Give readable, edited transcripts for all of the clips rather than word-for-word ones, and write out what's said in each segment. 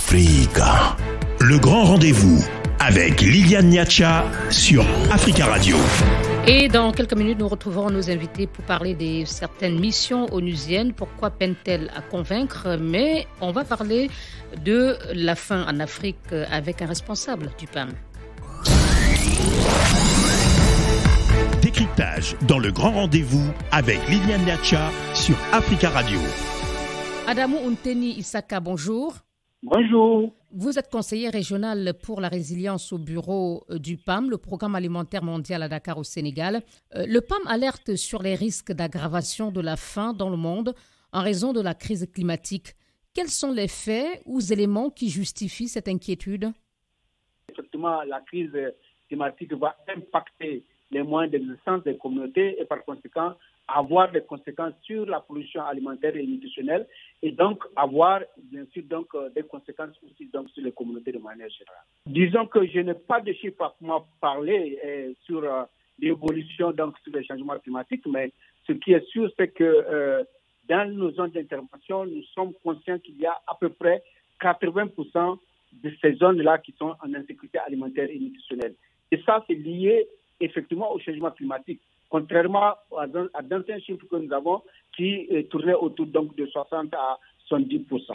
Africa. Le grand rendez-vous avec Liliane Niacha sur Africa Radio. Et dans quelques minutes, nous retrouverons nos invités pour parler de certaines missions onusiennes. Pourquoi peinent-elles à convaincre? Mais on va parler de la faim en Afrique avec un responsable du PAM. Décryptage dans le grand rendez-vous avec Liliane Niacha sur Africa Radio. Adamou Unteni Isaka, bonjour. Bonjour. Vous êtes conseiller régional pour la résilience au bureau du PAM, le Programme alimentaire mondial à Dakar au Sénégal. Le PAM alerte sur les risques d'aggravation de la faim dans le monde en raison de la crise climatique. Quels sont les faits ou éléments qui justifient cette inquiétude? Effectivement, la crise climatique va impacter les moyens d'existence des communautés et par conséquent avoir des conséquences sur la production alimentaire et nutritionnelle et donc avoir bien sûr des conséquences aussi sur les communautés de manière générale. Disons que je n'ai pas de chiffres à parler sur l'évolution sur les changements climatiques, mais ce qui est sûr, c'est que dans nos zones d'intervention, nous sommes conscients qu'il y a à peu près 80% de ces zones-là qui sont en insécurité alimentaire et nutritionnelle. Et ça, c'est lié effectivement au changement climatique, contrairement à d'anciens chiffres que nous avons qui tournaient autour de 60 à 70%.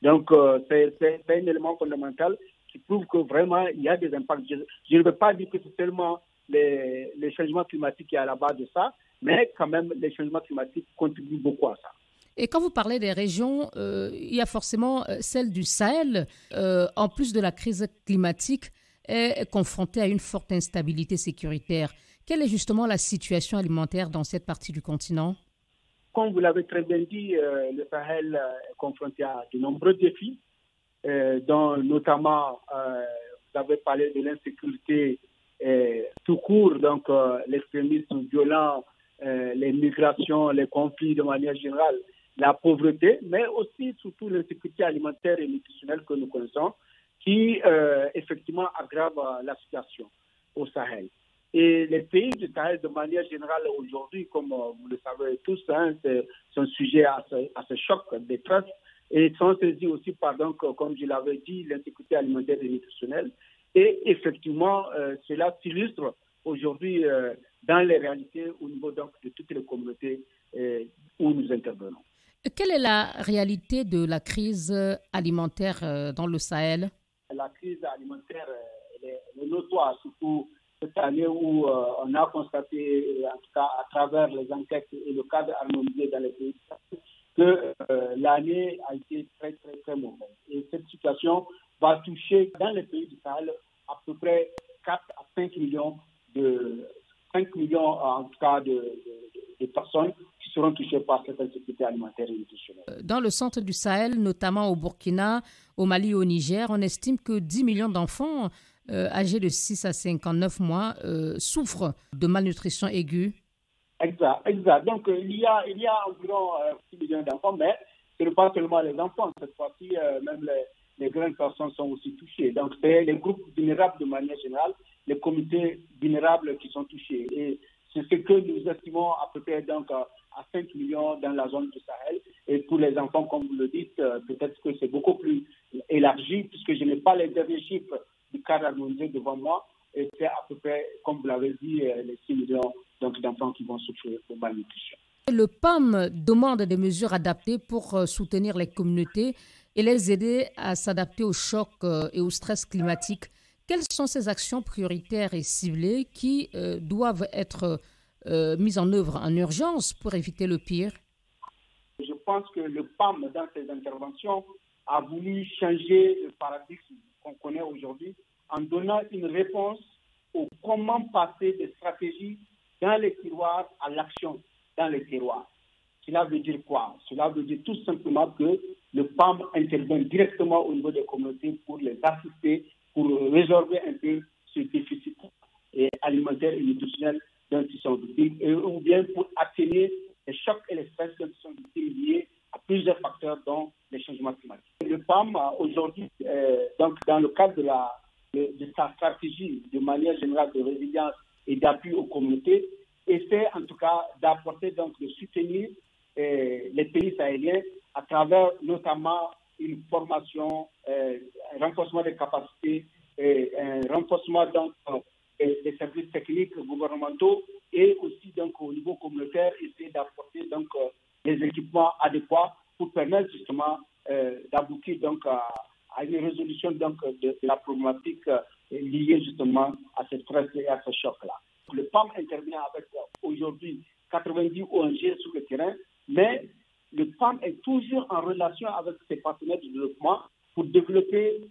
Donc, c'est un élément fondamental qui prouve que vraiment, il y a des impacts. Je ne veux pas dire que c'est seulement les changements climatiques qui sont à la base de ça, mais quand même, les changements climatiques contribuent beaucoup à ça. Et quand vous parlez des régions, il y a forcément celle du Sahel, en plus de la crise climatique, est confrontée à une forte instabilité sécuritaire. Quelle est justement la situation alimentaire dans cette partie du continent? Comme vous l'avez très bien dit, le Sahel est confronté à de nombreux défis, dont notamment, vous avez parlé de l'insécurité tout court, donc l'extrémisme violent, les migrations, les conflits de manière générale, la pauvreté, mais aussi surtout l'insécurité alimentaire et nutritionnelle que nous connaissons, qui effectivement aggrave la situation au Sahel. Et les pays du Sahel, de manière générale, aujourd'hui, comme vous le savez tous, sont sujets à ce choc des détresse et sont saisis aussi par, comme je l'avais dit, l'insécurité alimentaire et nutritionnelle. Et effectivement, cela s'illustre aujourd'hui dans les réalités au niveau de toutes les communautés où nous intervenons. Quelle est la réalité de la crise alimentaire dans le Sahel? La crise alimentaire est notoire, surtout cette année où on a constaté, en tout cas à travers les enquêtes et le cadre harmonisé dans les pays, que l'année a été très, très, très mauvaise. Et cette situation va toucher dans les pays du Sahel à peu près 4 à 5 millions en tout cas de personnes qui seront touchées par cette insécurité alimentaire et nutritionnelle. Dans le centre du Sahel, notamment au Burkina, au Mali et au Niger, on estime que 10 millions d'enfants âgés de 6 à 59 mois souffrent de malnutrition aiguë. Exact. Donc, il y a environ 6 millions d'enfants, mais ce n'est pas seulement les enfants. Cette fois-ci, même les grandes personnes sont aussi touchées. Donc, c'est les groupes vulnérables de manière générale, les communautés vulnérables qui sont touchées. Et c'est ce que nous estimons à peu près à 5 millions dans la zone du Sahel. Et pour les enfants, comme vous le dites, peut-être que c'est beaucoup plus élargi, puisque je n'ai pas les derniers chiffres du cadre harmonisé devant moi. Et c'est à peu près, comme vous l'avez dit, les 6 millions d'enfants qui vont souffrir de malnutrition. Le PAM demande des mesures adaptées pour soutenir les communautés et les aider à s'adapter au choc et au stress climatique. Quelles sont ces actions prioritaires et ciblées qui doivent être mises en œuvre en urgence pour éviter le pire? Je pense que le PAM, dans ses interventions, a voulu changer le paradigme qu'on connaît aujourd'hui en donnant une réponse au comment passer des stratégies dans les tiroirs à l'action dans les terroirs. Cela veut dire quoi? Cela veut dire tout simplement que le PAM intervient directement au niveau des communautés pour les assister, pour résorber un peu ce déficit alimentaire et nutritionnel dont ils sont victimes, ou bien pour atténuer les chocs et les stress dont ils sont victimes liés à plusieurs facteurs, dont les changements climatiques. Le PAM, aujourd'hui, dans le cadre de sa stratégie de manière générale de résilience et d'appui aux communautés, essaie en tout cas d'apporter, de soutenir les pays sahéliens à travers notamment une formation, un renforcement des capacités, un renforcement donc, des services techniques gouvernementaux et aussi donc, au niveau communautaire, essayer d'apporter donc, des équipements adéquats pour permettre justement d'aboutir donc, à une résolution donc, de la problématique liée justement à cette stress et à ce choc-là. Le PAM intervient avec aujourd'hui 90 ONG sur le terrain, mais le PAM est toujours en relation avec ses partenaires de développement pour développer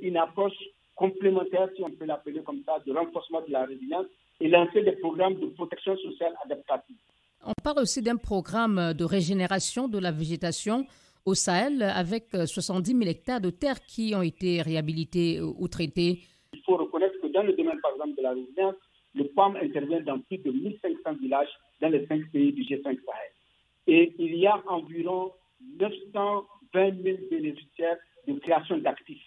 une approche complémentaire, si on peut l'appeler comme ça, de renforcement de la résilience et lancer des programmes de protection sociale adaptative. On parle aussi d'un programme de régénération de la végétation au Sahel avec 70 000 hectares de terres qui ont été réhabilités ou traités. Il faut reconnaître que dans le domaine, par exemple, de la résilience, le PAM intervient dans plus de 1500 villages dans les 5 pays du G5 Sahel. Et il y a environ 920 000 bénéficiaires de création d'actifs.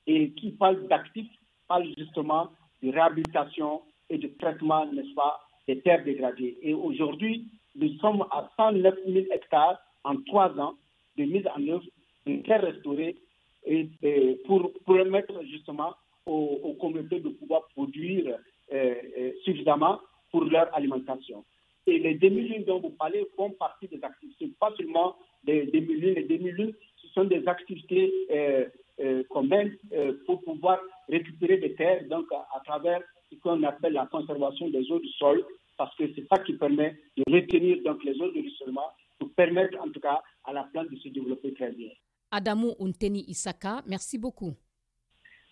Et qui parle d'actifs, parle justement de réhabilitation et de traitement, n'est-ce pas, des terres dégradées. Et aujourd'hui, nous sommes à 109 000 hectares en 3 ans de mise en œuvre de terres restaurées et pour permettre justement aux communautés de pouvoir produire suffisamment pour leur alimentation. Et les demi-lunes dont vous parlez font partie des activités, pas seulement des demi-lunes. Les demi-lunes, ce sont des activités qu'on mène pour pouvoir récupérer des terres, donc à travers ce qu'on appelle la conservation des eaux du sol, parce que c'est ça qui permet de retenir donc les eaux de ruissellement pour permettre en tout cas à la plante de se développer très bien. Adamou Unteni Isaka, merci beaucoup.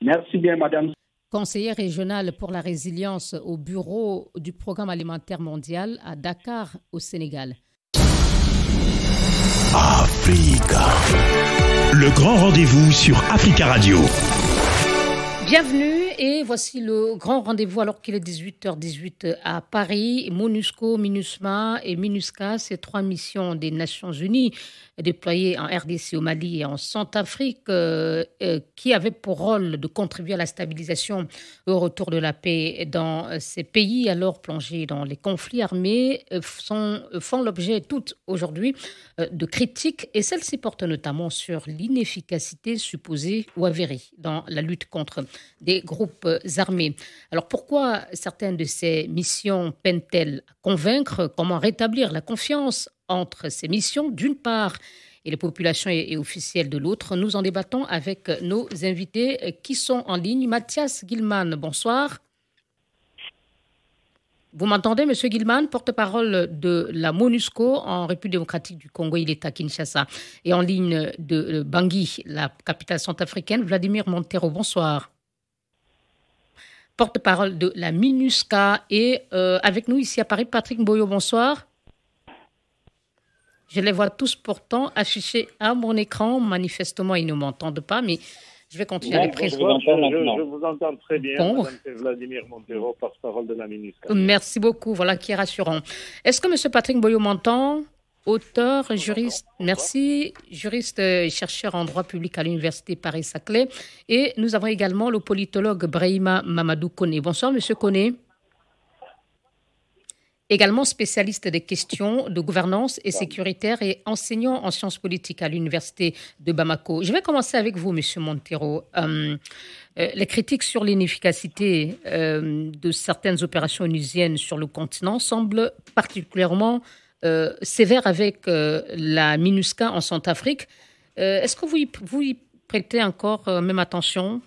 Merci bien, madame. Conseiller régional pour la résilience au bureau du Programme alimentaire mondial à Dakar, au Sénégal. Africa. Le grand rendez-vous sur Africa Radio. Bienvenue et voici le grand rendez-vous alors qu'il est 18h18 à Paris. MONUSCO, MINUSMA et MINUSCA, ces 3 missions des Nations Unies déployées en RDC, au Mali et en Centrafrique qui avaient pour rôle de contribuer à la stabilisation et au retour de la paix dans ces pays alors plongés dans les conflits armés font l'objet toutes aujourd'hui de critiques et celles-ci portent notamment sur l'inefficacité supposée ou avérée dans la lutte contre des groupes armés. Alors pourquoi certaines de ces missions peinent-elles à convaincre? Comment rétablir la confiance entre ces missions d'une part et les populations et officiels de l'autre? Nous en débattons avec nos invités qui sont en ligne. Mathias Gilman, bonsoir. Vous m'entendez, M. Gilman, porte-parole de la MONUSCO en République démocratique du Congo, il est à Kinshasa. Et en ligne de Bangui, la capitale centrafricaine, Vladimir Montero, bonsoir. Porte-parole de la MINUSCA. Et avec nous ici à Paris, Patrick Mboyo, bonsoir. Je les vois tous pourtant affichés à mon écran. Manifestement, ils ne m'entendent pas, mais je vais continuer à les présenter. Je vous entends très bien, bon. Madame, c'est Vladimir Montero, porte-parole de la MINUSCA. Merci beaucoup, voilà qui est rassurant. Est-ce que M. Patrick Mboyo m'entend? Auteur, juriste, merci, juriste et chercheur en droit public à l'Université Paris-Saclay. Et nous avons également le politologue Brahima Mamadou Koné. Bonsoir, M. Koné. Également spécialiste des questions de gouvernance et sécuritaire et enseignant en sciences politiques à l'université de Bamako. Je vais commencer avec vous, Monsieur Montero. Les critiques sur l'inefficacité de certaines opérations onusiennes sur le continent semblent particulièrement sévères avec la MINUSCA en Centrafrique. Est-ce que vous y prêtez encore même attention,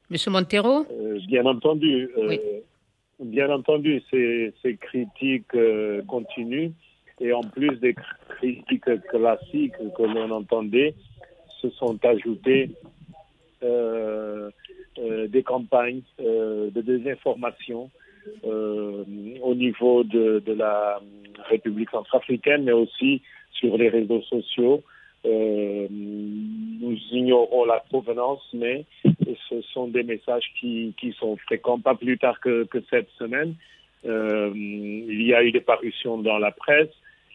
Monsieur Montero? Bien entendu. Oui. Bien entendu, ces critiques continuent et en plus des critiques classiques que l'on entendait, se sont ajoutées des campagnes de désinformation au niveau de la République centrafricaine, mais aussi sur les réseaux sociaux. Nous ignorons la provenance, mais ce sont des messages qui sont fréquents. Pas plus tard que cette semaine, il y a eu des parutions dans la presse,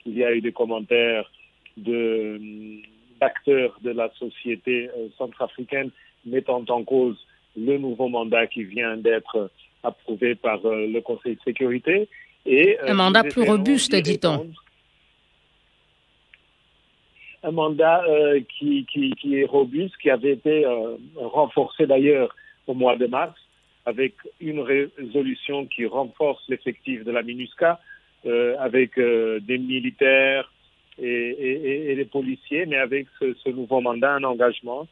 il y a eu des commentaires d'acteurs de la société centrafricaine mettant en cause le nouveau mandat qui vient d'être approuvé par le Conseil de sécurité. Et, un mandat plus robuste, dit-on. un mandat qui est robuste, qui avait été renforcé d'ailleurs au mois de mars, avec une résolution qui renforce l'effectif de la MINUSCA, avec des militaires et des policiers, mais avec ce nouveau mandat, un engagement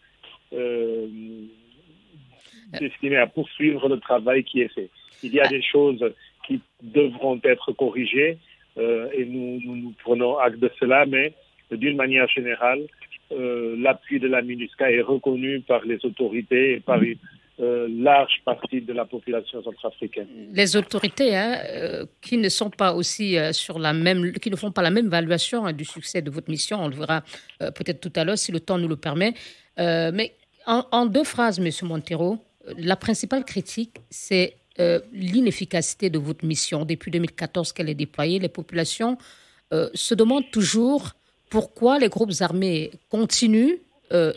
destiné à poursuivre le travail qui est fait. Il y a des choses qui devront être corrigées et nous prenons acte de cela, mais d'une manière générale, l'appui de la MINUSCA est reconnu par les autorités et par une large partie de la population centrafricaine. Les autorités qui ne sont pas aussi qui ne font pas la même évaluation du succès de votre mission, on le verra peut-être tout à l'heure si le temps nous le permet. Mais en deux phrases, M. Montero, la principale critique, c'est l'inefficacité de votre mission. Depuis 2014 qu'elle est déployée, les populations se demandent toujours pourquoi les groupes armés continuent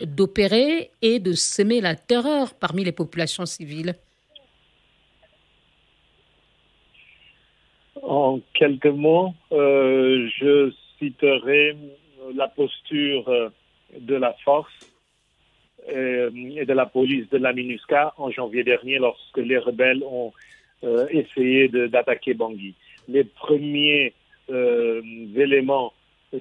d'opérer et de semer la terreur parmi les populations civiles. En quelques mots, je citerai la posture de la force et de la police de la MINUSCA en janvier dernier lorsque les rebelles ont essayé d'attaquer Bangui. Les premiers éléments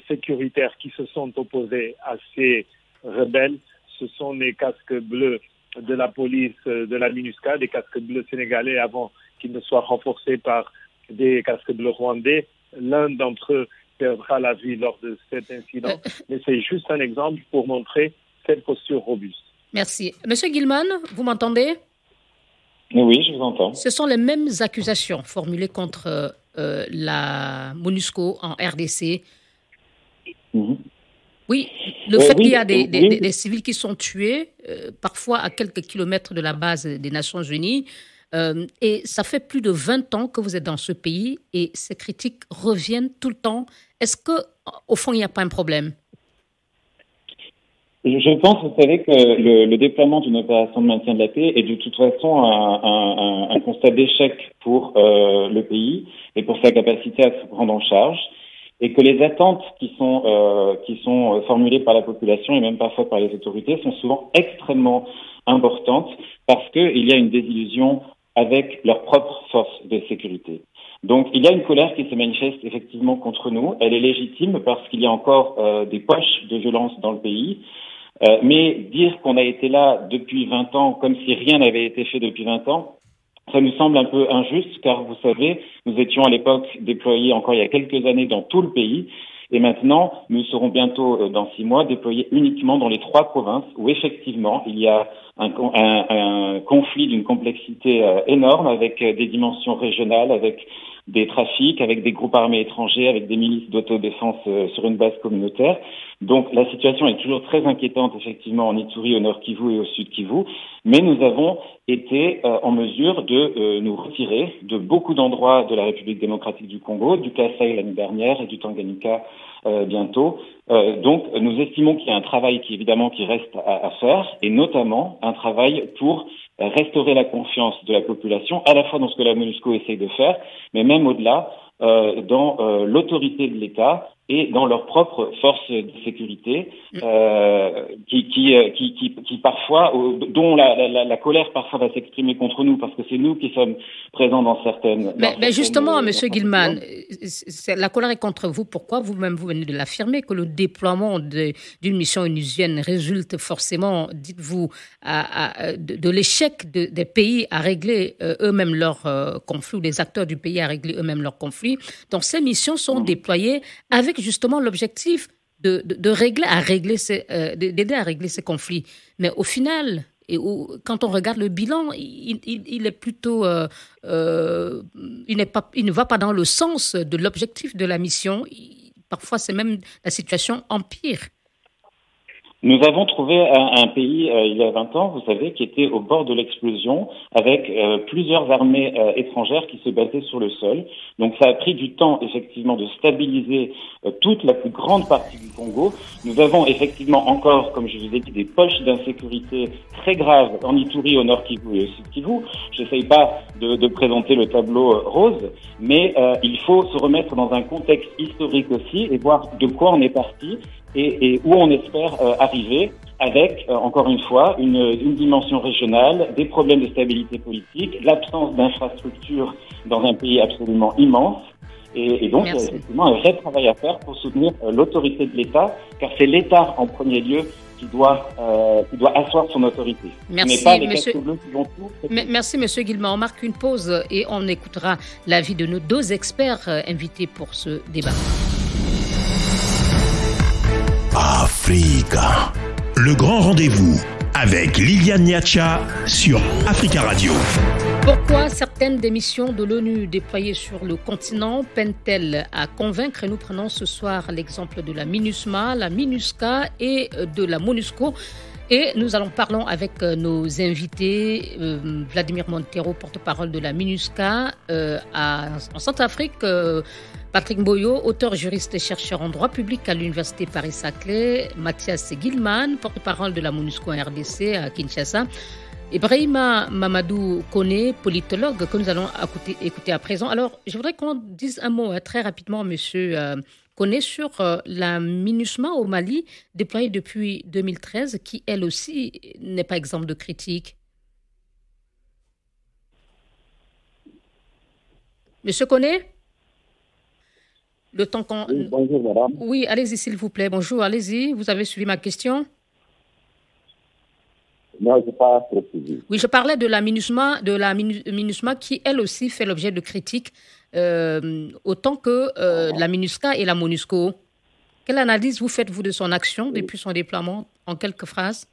sécuritaires qui se sont opposés à ces rebelles, ce sont les casques bleus de la police de la MINUSCA, des casques bleus sénégalais avant qu'ils ne soient renforcés par des casques bleus rwandais. L'un d'entre eux perdra la vie lors de cet incident, mais c'est juste un exemple pour montrer cette posture robuste. Merci. Monsieur Gilman, vous m'entendez? Oui, je vous entends. Ce sont les mêmes accusations formulées contre la MONUSCO en RDC. Mm-hmm. Oui, le fait qu'il y a des civils qui sont tués, parfois à quelques kilomètres de la base des Nations Unies, et ça fait plus de 20 ans que vous êtes dans ce pays et ces critiques reviennent tout le temps. Est-ce qu'au fond, il n'y a pas un problème? Je pense, vous savez, que le déploiement d'une opération de maintien de la paix est de toute façon un constat d'échec pour le pays et pour sa capacité à se prendre en charge, et que les attentes qui sont formulées par la population et même parfois par les autorités sont souvent extrêmement importantes parce qu'il y a une désillusion avec leurs propres forces de sécurité. Donc, il y a une colère qui se manifeste effectivement contre nous. Elle est légitime parce qu'il y a encore des poches de violence dans le pays. Mais dire qu'on a été là depuis 20 ans comme si rien n'avait été fait depuis 20 ans, ça nous semble un peu injuste car vous savez, nous étions à l'époque déployés encore il y a quelques années dans tout le pays et maintenant nous serons bientôt dans 6 mois déployés uniquement dans les 3 provinces où effectivement il y a un conflit d'une complexité énorme avec des dimensions régionales, avec des trafics, avec des groupes armés étrangers, avec des milices d'autodéfense sur une base communautaire. Donc la situation est toujours très inquiétante effectivement en Ituri, au nord Kivu et au sud Kivu, mais nous avons été en mesure de nous retirer de beaucoup d'endroits de la République démocratique du Congo, du Kasaï l'année dernière et du Tanganyika bientôt. Donc nous estimons qu'il y a un travail qui reste à faire et notamment un travail pour restaurer la confiance de la population, à la fois dans ce que la MONUSCO essaye de faire, mais même au-delà, dans l'autorité de l'État et dans leurs propres forces de sécurité, qui parfois, dont la colère parfois va s'exprimer contre nous, parce que c'est nous qui sommes présents dans certaines... Mais justement, M. Gilman, la colère est contre vous. Pourquoi vous-même, vous venez de l'affirmer, que le déploiement d'une mission onusienne résulte forcément, dites-vous, de l'échec des pays à régler eux-mêmes leurs conflits, ou des acteurs du pays à régler eux-mêmes leurs conflits. Donc ces missions sont déployées avec justement l'objectif d'aider à régler ces conflits. Mais au final, quand on regarde le bilan, il est plutôt, il ne va pas dans le sens de l'objectif de la mission. Parfois, c'est même la situation empire. Nous avons trouvé un pays, il y a 20 ans, vous savez, qui était au bord de l'explosion, avec plusieurs armées étrangères qui se battaient sur le sol. Donc ça a pris du temps, effectivement, de stabiliser toute la plus grande partie du Congo. Nous avons effectivement encore, comme je vous ai dit, des poches d'insécurité très graves en Ituri, au nord Kivu et au sud Kivu. J'essaye pas de présenter le tableau rose, mais il faut se remettre dans un contexte historique aussi et voir de quoi on est parti et où on espère arriver avec, encore une fois, une dimension régionale, des problèmes de stabilité politique, l'absence d'infrastructures dans un pays absolument immense. Et donc, il y a effectivement un vrai travail à faire pour soutenir l'autorité de l'État, car c'est l'État en premier lieu qui doit asseoir son autorité. Merci, pas les casques bleus qui vont tout. Merci, Monsieur Guillemard. On marque une pause et on écoutera l'avis de nos deux experts invités pour ce débat. Africa. Le grand rendez-vous avec Liliane Niacha sur Africa Radio. Pourquoi certaines des missions de l'ONU déployées sur le continent peinent-elles à convaincre? Nous prenons ce soir l'exemple de la MINUSMA, la MINUSCA et de la MONUSCO. Et nous parlons avec nos invités, Vladimir Montero, porte-parole de la MINUSCA en Centrafrique, Patrick Mboyo, auteur, juriste et chercheur en droit public à l'Université Paris-Saclay, Mathias Gilman, porte-parole de la MONUSCO en RDC à Kinshasa, Ibrahima Mamadou Koné, politologue, que nous allons écouter à présent. Alors, je voudrais qu'on dise un mot très rapidement, monsieur Koné, sur la MINUSMA au Mali, déployée depuis 2013, qui, elle aussi, n'est pas exempte de critiques. Monsieur Koné? Le temps qu'on... Oui, bonjour, madame. Oui, allez-y, s'il vous plaît. Bonjour, allez-y. Vous avez suivi ma question? Non, je n'ai pas précisé. Oui, je parlais de la MINUSMA qui, elle aussi, fait l'objet de critiques, autant que la MINUSCA et la MONUSCO. Quelle analyse vous faites-vous de son action depuis son déploiement, en quelques phrases?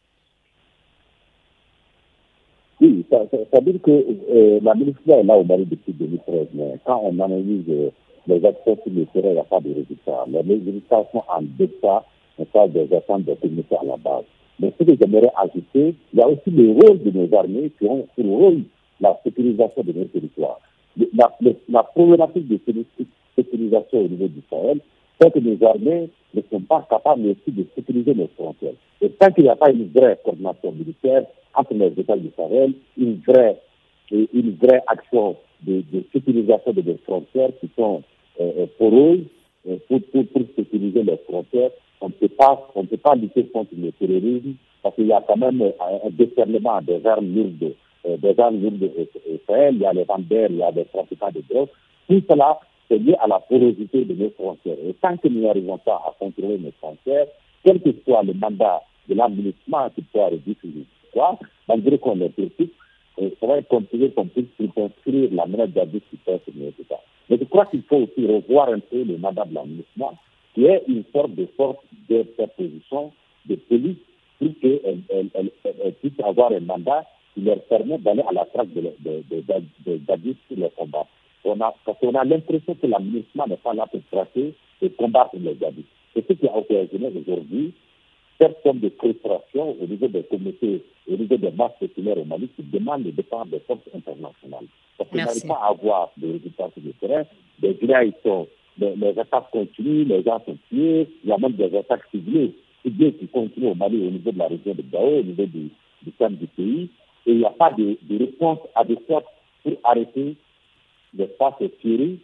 Oui, ça veut dire que la MINUSCA est là au Mali depuis 2013, mais quand on analyse les actions sur le terrain, il n'y a pas de résultats. Les résultats sont en deçà des attentes des communautés à la base. Mais ce que j'aimerais ajouter, il y a aussi le rôle de nos armées qui ont pour rôle la sécurisation de nos territoires. La problématique de sécurisation au niveau du Sahel, c'est que nos armées ne sont pas capables aussi de sécuriser nos frontières. Et tant qu'il n'y a pas une vraie coordination militaire entre les États du Sahel, une vraie action de sécurisation de nos frontières qui sont poreuses pour sécuriser les frontières, on ne peut pas lutter contre le terrorisme parce qu'il y a quand même un déferlement des armes lourdes au Sahel, il y a les vendeurs, il y a des trafiquants de drogue. Tout cela, c'est lié à la porosité de nos frontières. Et tant que nous n'arrivons pas à contrôler nos frontières, quel que soit le mandat de l'administration qui soit réduit sur l'histoire, malgré qu'on est critique, ça va être compliqué qu'on puisse circonscrire la manière d'agir qui peut sur nos États. Mais je crois qu'il faut aussi revoir un peu le mandat de l'administration, qui est une sorte de force d'interposition de police pour qu'elle puisse avoir un mandat qui leur permet d'aller à la trace d'agir sur les combats. Parce qu'on a l'impression que l'administration n'est pas là pour tracer et combattre les abus. C'est ce qui a occasionné aujourd'hui cette forme de frustration au niveau des communautés, au niveau des masses populaires au Mali qui demandent le départ des forces internationales. Parce qu'on n'arrive pas à avoir des résultats sur le terrain, les attaques continuent, les gens sont tués, il y a même des attaques ciblées qui continuent au Mali au niveau de la région de Gao, au niveau du centre du pays, et il n'y a pas de réponse adéquate pour arrêter ces tueries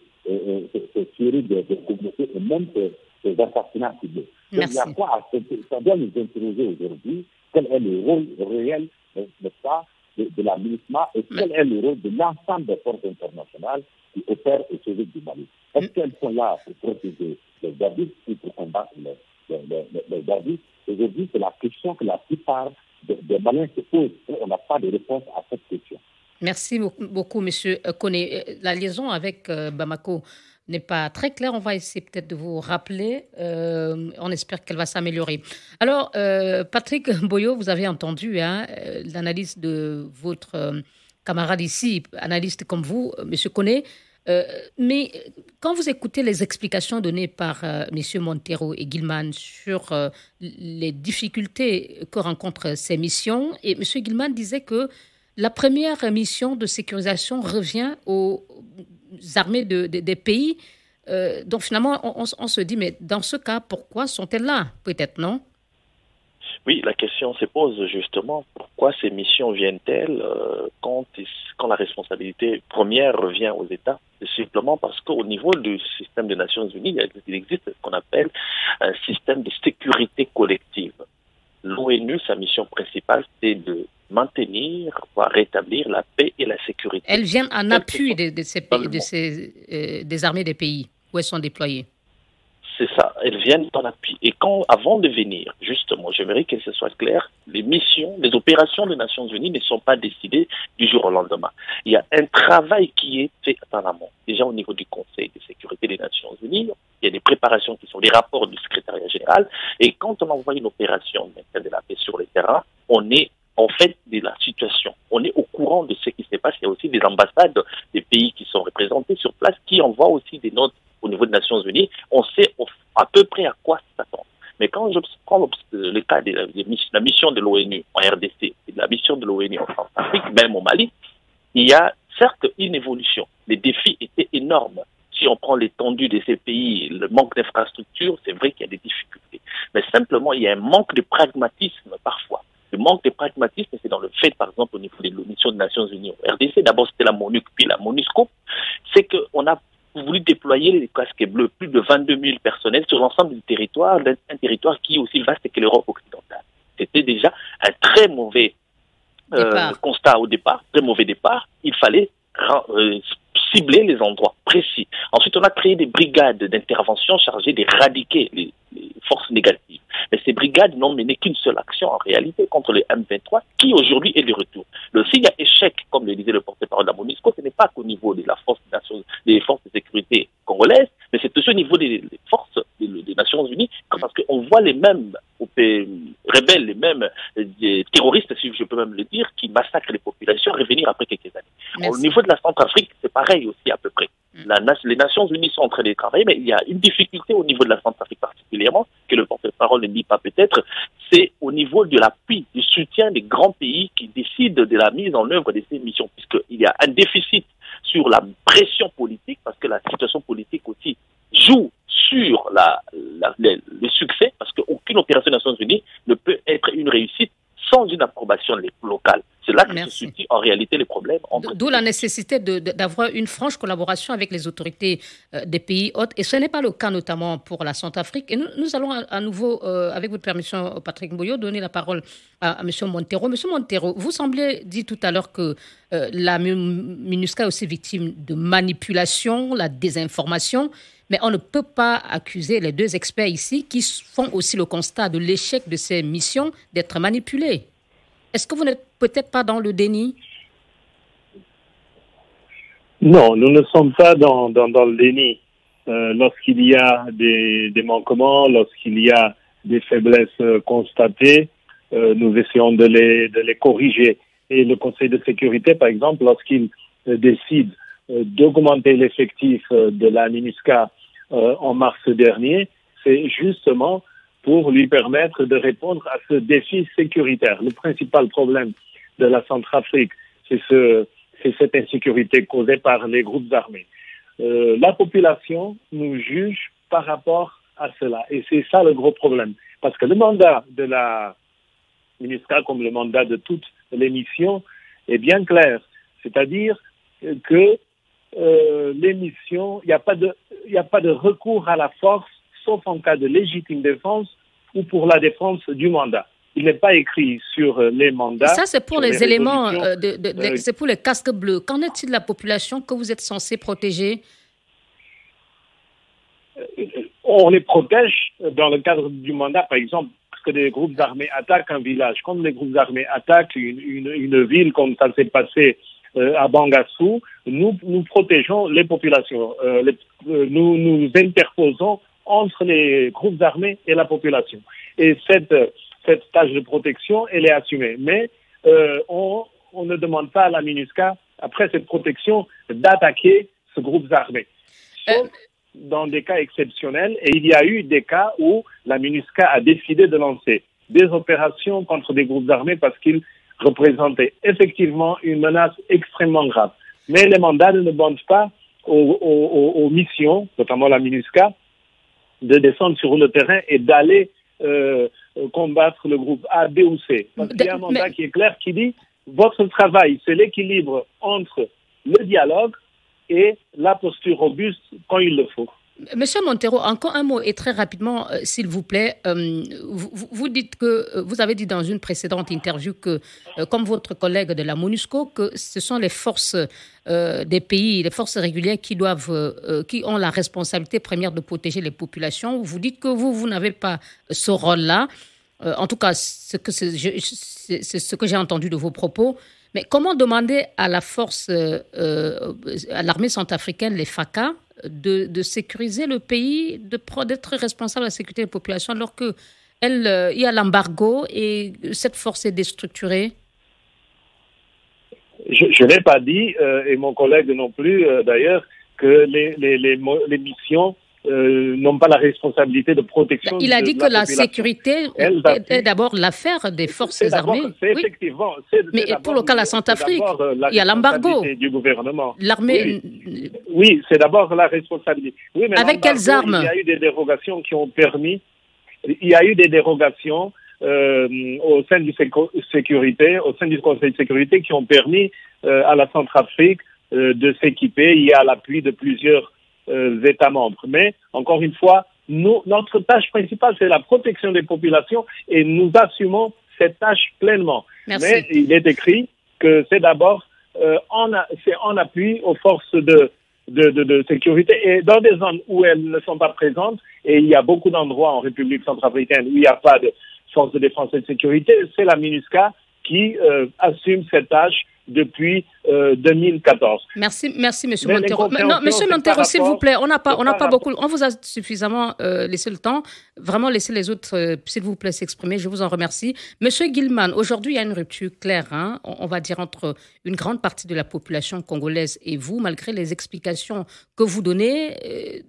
des communautés et même ces assassinats ciblés. Donc, il y a quoi ça doit nous interroger aujourd'hui, quel est le rôle réel de la MINUSMA et quel est le rôle de l'ensemble des forces internationales qui opèrent au service du Mali. Est-ce qu'elles sont là pour protéger les abus ou pour combattre les abus? Aujourd'hui, c'est la question que la plupart des Maliens se posent et on n'a pas de réponse à cette question. Merci beaucoup, M. Koné. La liaison avec Bamako n'est pas très claire. On va essayer peut-être de vous rappeler. On espère qu'elle va s'améliorer. Alors, Patrick Mboyo, vous avez entendu l'analyse de votre camarade ici, analyste comme vous, M. Koné. Mais quand vous écoutez les explications données par M. Montero et Gilman sur les difficultés que rencontrent ces missions, et M. Gilman disait que la première mission de sécurisation revient aux armées des pays. Donc finalement, on se dit, mais dans ce cas, pourquoi sont-elles là? Peut-être, non? Oui, la question se pose justement, pourquoi ces missions viennent-elles quand la responsabilité première revient aux États? C'est simplement parce qu'au niveau du système des Nations Unies, il existe ce qu'on appelle un système de sécurité collective. L'ONU, sa mission principale, c'est de maintenir, voire rétablir la paix et la sécurité. Elles viennent en appui des armées des pays où elles sont déployées. C'est ça, elles viennent en appui. Et avant de venir, justement, j'aimerais que ce soit clair, les missions, les opérations des Nations Unies ne sont pas décidées du jour au lendemain. Il y a un travail qui est fait en amont. Déjà au niveau du Conseil de sécurité des Nations Unies, il y a des préparations qui sont les rapports du secrétariat général. Et quand on envoie une opération de la paix sur le terrain, on est en fait de la situation. On est au courant de ce qui se passe. Il y a aussi des ambassades des pays qui sont représentés sur place qui envoient aussi des notes au niveau des Nations Unies. On sait à peu près à quoi s'attendre. Mais quand je prends le cas de la mission de l'ONU en RDC et de la mission de l'ONU en Centrafrique, même au Mali, il y a certes une évolution. Les défis étaient énormes. Si on prend l'étendue de ces pays, le manque d'infrastructures, c'est vrai qu'il y a des difficultés. Mais simplement, il y a un manque de pragmatisme parfois. Le manque de pragmatisme, c'est dans le fait, par exemple, au niveau des missions des Nations Unies au RDC, d'abord c'était la MONUC, puis la MONUSCO, c'est qu'on a voulu déployer les casques bleus, plus de 22 000 personnels sur l'ensemble du territoire, un territoire qui est aussi vaste que l'Europe occidentale. C'était déjà un très mauvais constat au départ, très mauvais départ. Il fallait cibler les endroits précis. Ensuite, on a créé des brigades d'intervention chargées d'éradiquer les forces négatives. Mais ces brigades n'ont mené qu'une seule action en réalité contre le M23 qui aujourd'hui est de retour. S'il y a échec, comme le disait le porte-parole de la MONUSCO, ce n'est pas qu'au niveau de la force des forces de sécurité congolaises, mais c'est aussi au niveau des forces des Nations Unies, parce qu'on voit les mêmes rebelles, les mêmes terroristes, si je peux même le dire, qui massacrent les populations revenir après quelques années. Au niveau de la Centrafrique, c'est pareil aussi à peu près. Les Nations Unies sont en train de travailler, mais il y a une difficulté au niveau de la Centrafrique particulièrement, que le porte-parole ne dit pas peut-être, c'est au niveau de l'appui, du soutien des grands pays qui décident de la mise en œuvre de ces missions, puisqu'il y a un déficit sur la pression politique, parce que la situation politique aussi joue sur le succès, parce qu'aucune opération des Nations Unies ne peut être une réussite sans une approbation locale. C'est là que se situe en réalité les problèmes. D'où la nécessité d'avoir une franche collaboration avec les autorités des pays hôtes. Et ce n'est pas le cas notamment pour la Centrafrique. Et nous allons à nouveau, avec votre permission, Patrick Mboyo, donner la parole à M. Montero. M. Montero, vous semblez dire tout à l'heure que la MINUSCA est aussi victime de manipulation, la désinformation. Mais on ne peut pas accuser les deux experts ici qui font aussi le constat de l'échec de ces missions d'être manipulées. Est-ce que vous n'êtes peut-être pas dans le déni? Non, nous ne sommes pas dans le déni. Lorsqu'il y a des manquements, lorsqu'il y a des faiblesses constatées, nous essayons de les corriger. Et le Conseil de sécurité, par exemple, lorsqu'il décide d'augmenter l'effectif de la MINUSCA en mars dernier, c'est justement pour lui permettre de répondre à ce défi sécuritaire. Le principal problème de la Centrafrique, c'est cette insécurité causée par les groupes armés. La population nous juge par rapport à cela. Et c'est ça le gros problème. Parce que le mandat de la MINUSCA, comme le mandat de toutes les missions, est bien clair. C'est-à-dire que les missions, il n'y a pas de recours à la force, sauf en cas de légitime défense ou pour la défense du mandat. Il n'est pas écrit sur les mandats. Ça, c'est pour les éléments, c'est pour les casques bleus. Qu'en est-il de la population que vous êtes censé protéger? On les protège dans le cadre du mandat, par exemple, parce que des groupes armés attaquent un village. Quand les groupes armés attaquent une ville, comme ça s'est passé à Bangassou, nous protégeons les populations. Nous interposons entre les groupes armés et la population. Et cette tâche de protection, elle est assumée. Mais on ne demande pas à la MINUSCA, après cette protection, d'attaquer ce groupe armé. Sauf dans des cas exceptionnels, et il y a eu des cas où la MINUSCA a décidé de lancer des opérations contre des groupes armés parce qu'ils représentaient effectivement une menace extrêmement grave. Mais les mandats ne demandent pas aux missions, notamment la MINUSCA, de descendre sur le terrain et d'aller combattre le groupe A, B ou C. Parce qu'il y a un mandat qui est clair qui dit votre travail, c'est l'équilibre entre le dialogue et la posture robuste quand il le faut. Monsieur Montero, encore un mot et très rapidement, s'il vous plaît. Vous dites que vous avez dit dans une précédente interview que, comme votre collègue de la MONUSCO, que ce sont les forces des pays, les forces régulières qui ont la responsabilité première de protéger les populations. Vous dites que vous n'avez pas ce rôle-là. En tout cas, c'est ce que j'ai entendu de vos propos. Mais comment demander à la force, à l'armée centrafricaine, les FACA, de sécuriser le pays, d'être responsable de la sécurité des populations, alors qu'il y a l'embargo et cette force est déstructurée? Je n'ai pas dit, et mon collègue non plus d'ailleurs, que les missions n'ont pas la responsabilité de protection. Il a dit que la sécurité est d'abord l'affaire des forces armées. Effectivement. Mais pour le cas de la Centrafrique, il y a l'embargo. Du gouvernement. L'armée. Oui, c'est d'abord la responsabilité. Oui, mais avec quelles armes? Il y a eu des dérogations qui ont permis. Il y a eu des dérogations au sein du Conseil de sécurité qui ont permis à la Centrafrique de s'équiper. Il y a l'appui de plusieurs États membres. Mais, encore une fois, notre tâche principale, c'est la protection des populations et nous assumons cette tâche pleinement. Merci. Mais il est écrit que c'est d'abord en appui aux forces de sécurité et dans des zones où elles ne sont pas présentes, et il y a beaucoup d'endroits en République centrafricaine où il n'y a pas de forces de défense et de sécurité, c'est la MINUSCA qui assume cette tâche depuis 2014. Merci, Monsieur Montero. Non, Monsieur Montero, s'il vous plaît, on n'a pas beaucoup, on vous a suffisamment laissé le temps. Vraiment, laissez les autres, s'il vous plaît, s'exprimer. Je vous en remercie. Monsieur Gilman, aujourd'hui, il y a une rupture claire, on va dire, entre une grande partie de la population congolaise et vous, malgré les explications que vous donnez.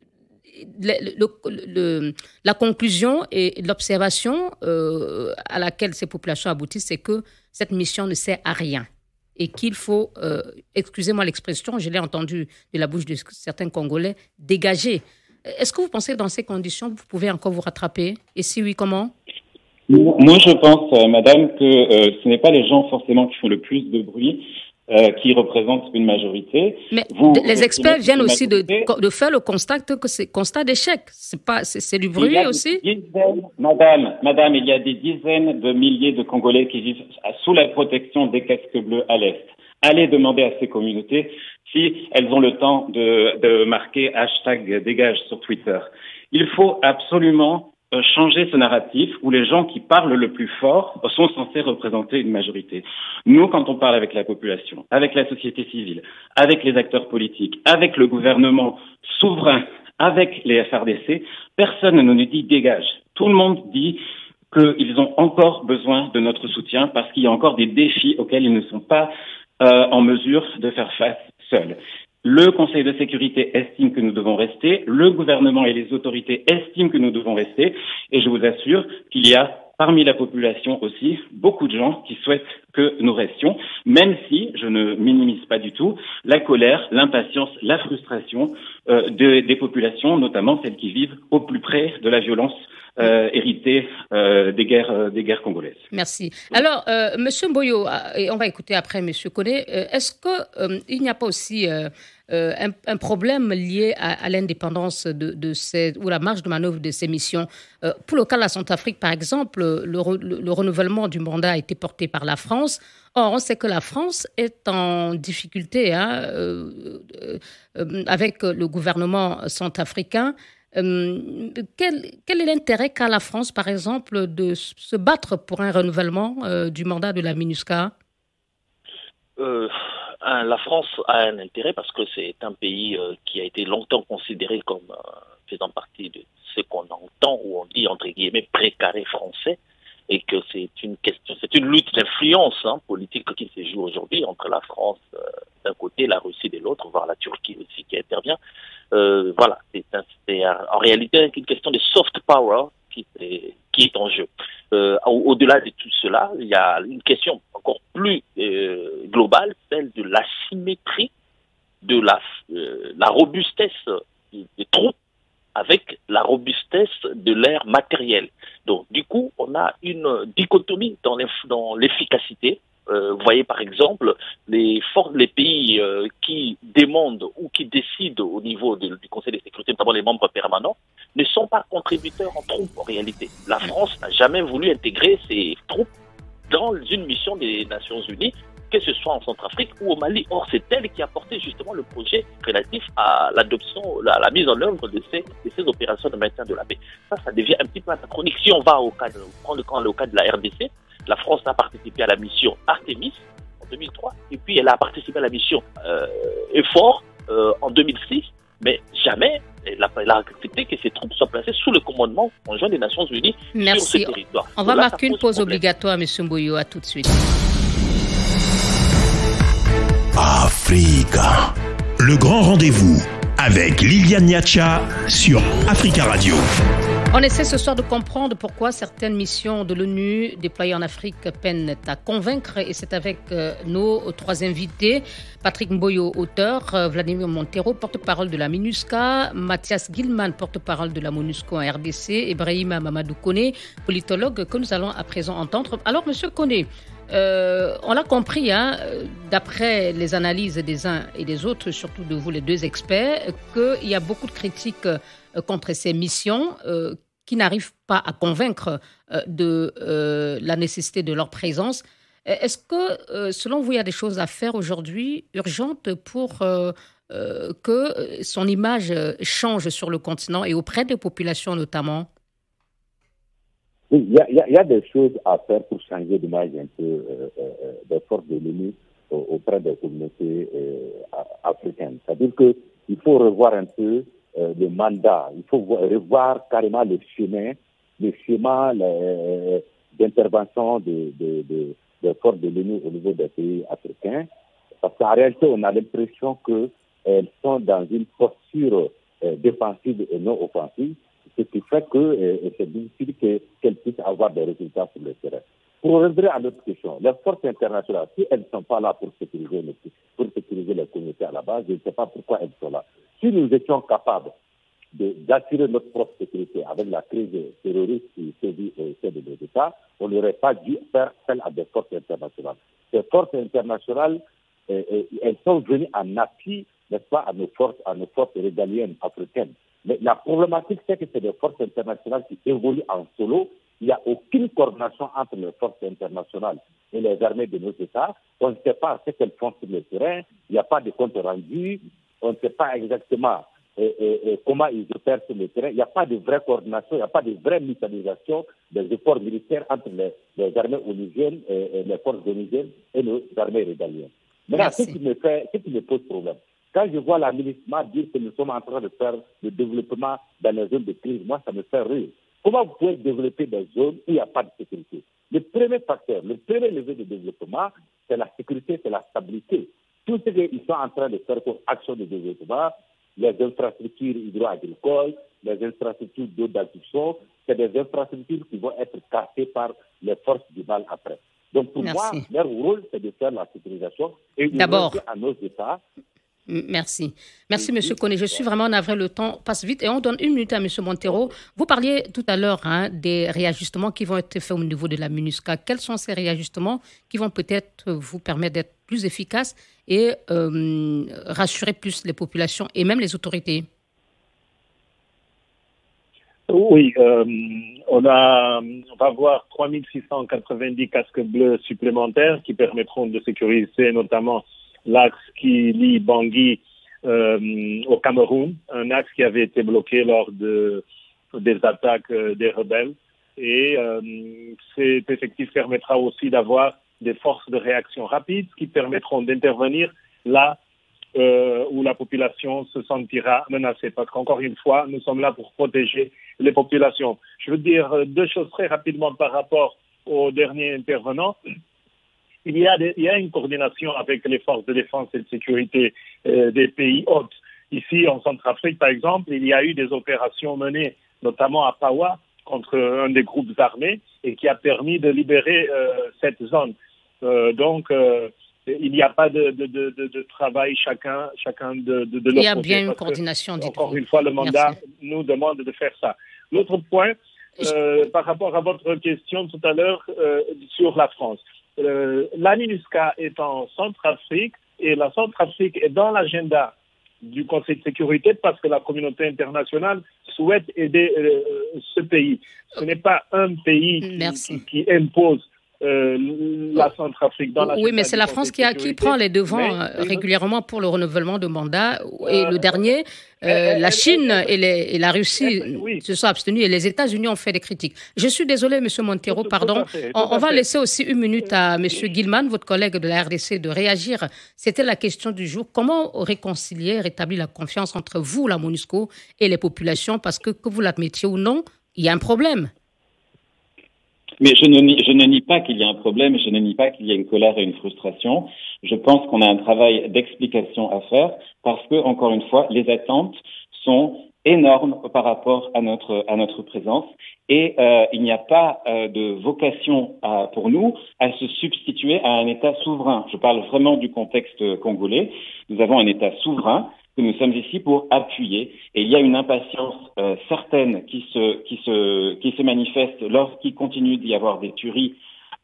La conclusion et l'observation à laquelle ces populations aboutissent, c'est que cette mission ne sert à rien et qu'il faut, excusez-moi l'expression, je l'ai entendu de la bouche de certains Congolais, dégager. Est-ce que vous pensez que dans ces conditions, vous pouvez encore vous rattraper? Et si oui, comment? Moi, je pense, madame, que ce n'est pas les gens forcément qui font le plus de bruit, qui représentent une majorité. Mais les experts viennent aussi de faire le constat que c'est constat d'échec. C'est du bruit aussi. Madame, il y a des dizaines de milliers de Congolais qui vivent sous la protection des casques bleus à l'Est. Allez demander à ces communautés si elles ont le temps de marquer #dégage sur Twitter. Il faut absolument changer ce narratif où les gens qui parlent le plus fort sont censés représenter une majorité. Nous, quand on parle avec la population, avec la société civile, avec les acteurs politiques, avec le gouvernement souverain, avec les FRDC, personne ne nous dit dégage. Tout le monde dit qu'ils ont encore besoin de notre soutien parce qu'il y a encore des défis auxquels ils ne sont pas en mesure de faire face seuls. Le Conseil de sécurité estime que nous devons rester, le gouvernement et les autorités estiment que nous devons rester, et je vous assure qu'il y a parmi la population aussi beaucoup de gens qui souhaitent que nous restions, même si, je ne minimise pas du tout, la colère, l'impatience, la frustration des populations, notamment celles qui vivent au plus près de la violence héritée des guerres congolaises. Merci. Alors, Monsieur Mboyo, et on va écouter après Monsieur Koné, est-ce que il n'y a pas aussi un problème lié à l'indépendance de ces, ou la marge de manœuvre de ces missions? Pour le cas de la Centrafrique, par exemple, le renouvellement du mandat a été porté par la France. Or, on sait que la France est en difficulté avec le gouvernement centrafricain. Quel est l'intérêt qu'a la France, par exemple, de se battre pour un renouvellement du mandat de la MINUSCA? La France a un intérêt parce que c'est un pays qui a été longtemps considéré comme faisant partie de ce qu'on entend ou on dit entre guillemets précaré français, et que c'est une question, c'est une lutte d'influence politique qui se joue aujourd'hui entre la France d'un côté, la Russie de l'autre, voire la Turquie aussi qui intervient. Voilà, c'est en réalité une question de soft power qui est en jeu. Au-delà de tout cela, il y a une question encore plus globale, celle de l'asymétrie, de la robustesse des troupes avec la robustesse de l'ère matérielle. Donc, du coup, on a une dichotomie dans l'efficacité. Vous voyez, par exemple, les pays qui demandent ou qui décident au niveau du Conseil de sécurité, notamment les membres permanents, ne sont pas contributeurs en troupes en réalité. La France n'a jamais voulu intégrer ses troupes dans une mission des Nations Unies, que ce soit en Centrafrique ou au Mali. Or, c'est elle qui a porté justement le projet relatif à l'adoption, à la mise en œuvre de ces opérations de maintien de la paix. Ça devient un petit peu anachronique. Si on va prendre le cas de la RDC, la France a participé à la mission Artemis en 2003, et puis elle a participé à la mission EFOR en 2006, mais jamais elle a accepté que ces troupes soient placées sous le commandement conjoint des Nations Unies sur ce territoire. On va marquer une pause obligatoire, M. Mboyo. À tout de suite. Africa, le grand rendez-vous avec Liliane Niacha sur Africa Radio. On essaie ce soir de comprendre pourquoi certaines missions de l'ONU déployées en Afrique peinent à convaincre, et c'est avec nos trois invités. Patrick Mboyo, auteur, Vladimir Montero, porte-parole de la MINUSCA, Mathias Gilman, porte-parole de la MONUSCO en RDC, Ibrahima Mamadou Koné, politologue, que nous allons à présent entendre. Alors, Monsieur Koné, on l'a compris, d'après les analyses des uns et des autres, surtout de vous les deux experts, qu'il y a beaucoup de critiques contre ces missions qui n'arrivent pas à convaincre de la nécessité de leur présence. Est-ce que, selon vous, il y a des choses à faire aujourd'hui urgentes pour que son image change sur le continent et auprès des populations notamment? Oui, il y a des choses à faire pour changer l'image un peu des forces de l'ONU auprès des communautés africaines. C'est-à-dire qu'il faut revoir un peu le mandat, il faut revoir carrément le schéma d'intervention des forces de l'ONU au niveau des pays africains. Parce qu'en réalité, on a l'impression qu'elles sont dans une posture défensive et non offensive, ce qui fait que c'est difficile qu'elles puissent avoir des résultats sur le terrain. Pour revenir à notre question, les forces internationales, si elles ne sont pas là pour sécuriser les communautés à la base, je ne sais pas pourquoi elles sont là. Si nous étions capables d'assurer notre propre sécurité avec la crise terroriste qui sévit au sein de nos États, on n'aurait pas dû faire appel à des forces internationales. Ces forces internationales, elles sont venues en appui, n'est-ce pas, à nos forces régaliennes africaines. Mais la problématique, c'est que c'est des forces internationales qui évoluent en solo. Il n'y a aucune coordination entre les forces internationales et les armées de nos États. On ne sait pas ce qu'elles font sur le terrain. Il n'y a pas de compte rendu. On ne sait pas exactement comment ils opèrent sur le terrain. Il n'y a pas de vraie coordination, il n'y a pas de vraie mutualisation des efforts militaires entre les armées onusiennes, les forces onusiennes et nos armées régaliennes. Maintenant, ce qui me pose problème, quand je vois la ministre dire que nous sommes en train de faire le développement dans les zones de crise, moi, ça me fait rire. Comment vous pouvez développer des zones où il n'y a pas de sécurité? Le premier facteur, le premier levier de développement, c'est la sécurité, c'est la stabilité. Tout ce qu'ils sont en train de faire comme action de développement, les infrastructures hydro-agricoles, les infrastructures d'eau d'adduction, c'est des infrastructures qui vont être cassées par les forces du mal après. Donc pour moi, leur rôle, c'est de faire la sécurisation et de à nos États. Merci. Merci, M. Koné. Je suis vraiment navré, le temps passe vite et on donne une minute à M. Montero. Vous parliez tout à l'heure des réajustements qui vont être faits au niveau de la MINUSCA. Quels sont ces réajustements qui vont peut-être vous permettre d'être plus efficaces et rassurer plus les populations et même les autorités? Oui, on va avoir 3690 casques bleus supplémentaires qui permettront de sécuriser notamment l'axe qui lie Bangui au Cameroun, un axe qui avait été bloqué lors des attaques des rebelles. Et cet effectif permettra aussi d'avoir des forces de réaction rapides qui permettront d'intervenir là où la population se sentira menacée. Parce qu'encore une fois, nous sommes là pour protéger les populations. Je veux dire deux choses très rapidement par rapport au dernier intervenant. Il y a une coordination avec les forces de défense et de sécurité des pays hôtes. Ici, en Centrafrique, par exemple, il y a eu des opérations menées, notamment à Pawa, contre un des groupes armés, et qui a permis de libérer cette zone. Donc, il n'y a pas de travail chacun de leur côté. Il y a bien une coordination. Encore une fois, le mandat nous demande de faire ça. L'autre point, par rapport à votre question tout à l'heure sur la France. La MINUSCA est en Centrafrique et la Centrafrique est dans l'agenda du Conseil de sécurité parce que la communauté internationale souhaite aider ce pays. Ce n'est pas un pays qui impose la Centrafrique dans la. Oui, mais c'est la France qui prend les devants régulièrement pour le renouvellement de mandat. Et le dernier, la Chine et la Russie se sont abstenus et les États-Unis ont fait des critiques. Je suis désolé, M. Montero, pardon. On va laisser aussi une minute à M. Gilman, votre collègue de la RDC, de réagir. C'était la question du jour. Comment rétablir la confiance entre vous, la MONUSCO, et les populations? Parce que vous l'admettiez ou non, il y a un problème. Mais je ne nie pas qu'il y a un problème, je ne nie pas qu'il y a une colère et une frustration. Je pense qu'on a un travail d'explication à faire parce que, encore une fois, les attentes sont énormes par rapport à notre présence et il n'y a pas de vocation pour nous à se substituer à un État souverain. Je parle vraiment du contexte congolais. Nous avons un État souverain que nous sommes ici pour appuyer. Et il y a une impatience certaine qui se manifeste lorsqu'il continue d'y avoir des tueries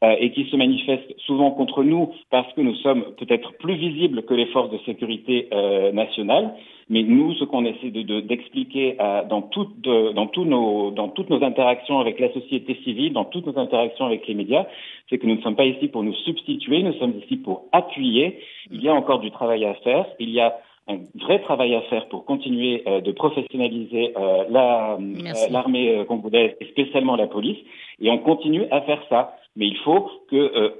et qui se manifeste souvent contre nous parce que nous sommes peut-être plus visibles que les forces de sécurité nationales. Mais nous, ce qu'on essaie d'expliquer dans toutes nos interactions avec la société civile, dans toutes nos interactions avec les médias, c'est que nous ne sommes pas ici pour nous substituer, nous sommes ici pour appuyer. Il y a encore du travail à faire. Il y a un vrai travail à faire pour continuer de professionnaliser l'armée congolaise et spécialement la police. Et on continue à faire ça. Mais il faut que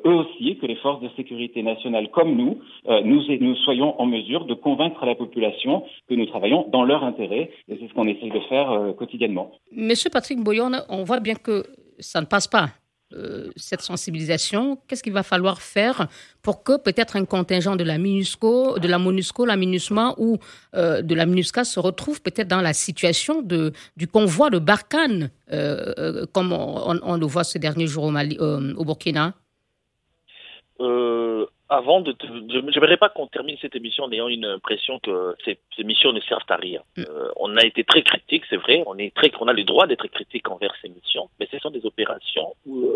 eux aussi, que les forces de sécurité nationale comme nous soyons en mesure de convaincre la population que nous travaillons dans leur intérêt. Et c'est ce qu'on essaie de faire quotidiennement. Monsieur Patrick Mboyo, on voit bien que ça ne passe pas. Cette sensibilisation, qu'est-ce qu'il va falloir faire pour que peut-être un contingent de la MONUSCO, la MINUSMA ou de la MINUSCA se retrouve peut-être dans la situation du convoi de Barkhane, comme on le voit ces derniers jours au Mali, au Burkina? J'aimerais pas qu'on termine cette émission en ayant une impression que ces missions ne servent à rien. On a été très critique, c'est vrai, on a le droit d'être critique envers ces missions, mais ce sont des opérations où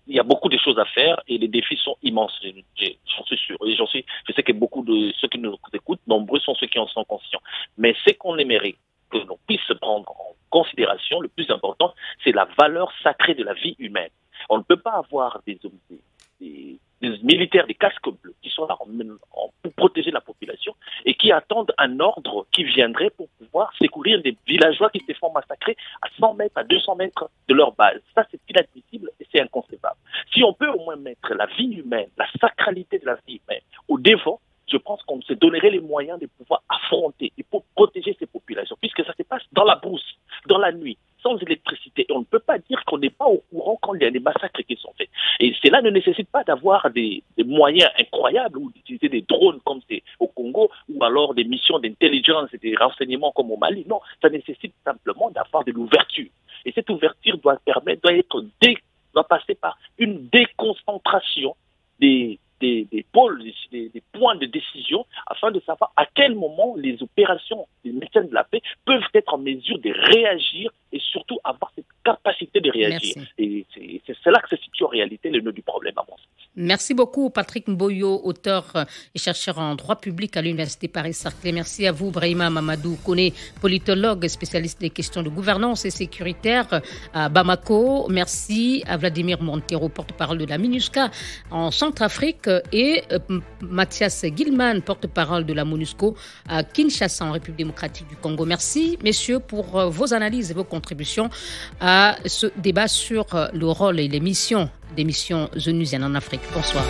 il y a beaucoup de choses à faire et les défis sont immenses, j'en suis sûr. Et je sais que beaucoup de ceux qui nous écoutent, nombreux sont ceux qui en sont conscients. Mais ce qu'on aimerait que l'on puisse prendre en considération, le plus important, c'est la valeur sacrée de la vie humaine. On ne peut pas avoir des militaires, des casques bleus qui sont là pour protéger la population et qui attendent un ordre qui viendrait pour pouvoir secourir des villageois qui se font massacrer à 100 mètres, à 200 mètres de leur base. Ça, c'est inadmissible et c'est inconcevable. Si on peut au moins mettre la vie humaine, la sacralité de la vie humaine au devant, je pense qu'on se donnerait les moyens de pouvoir affronter et pour protéger ces populations, puisque ça se passe dans la brousse, dans la nuit, sans électricité. Et on ne peut pas dire qu'on n'est pas au courant quand il y a des massacres qui sont faits. Et cela ne nécessite pas d'avoir des moyens incroyables ou d'utiliser des drones comme c'est au Congo ou alors des missions d'intelligence et des renseignements comme au Mali. Non, ça nécessite simplement d'avoir de l'ouverture. Et cette ouverture doit passer par une déconcentration des pôles, des points de décision, afin de savoir à quel moment les opérations des médecins de la paix peuvent être en mesure de réagir et surtout avoir cette capacité de réagir. Merci. Et c'est là que se situe en réalité le nœud du problème, à mon sens. Merci beaucoup, Patrick Mboyo, auteur et chercheur en droit public à l'Université Paris-Saclay. Merci à vous, Brahima Mamadou Koné, politologue, spécialiste des questions de gouvernance et sécuritaire à Bamako. Merci à Vladimir Montero, porte-parole de la MINUSCA en Centrafrique, et Mathias Gilman, porte-parole de la MONUSCO à Kinshasa, en République démocratique du Congo. Merci, messieurs, pour vos analyses et vos contributions à ce débat sur le rôle et les missions des missions onusiennes en Afrique. Bonsoir.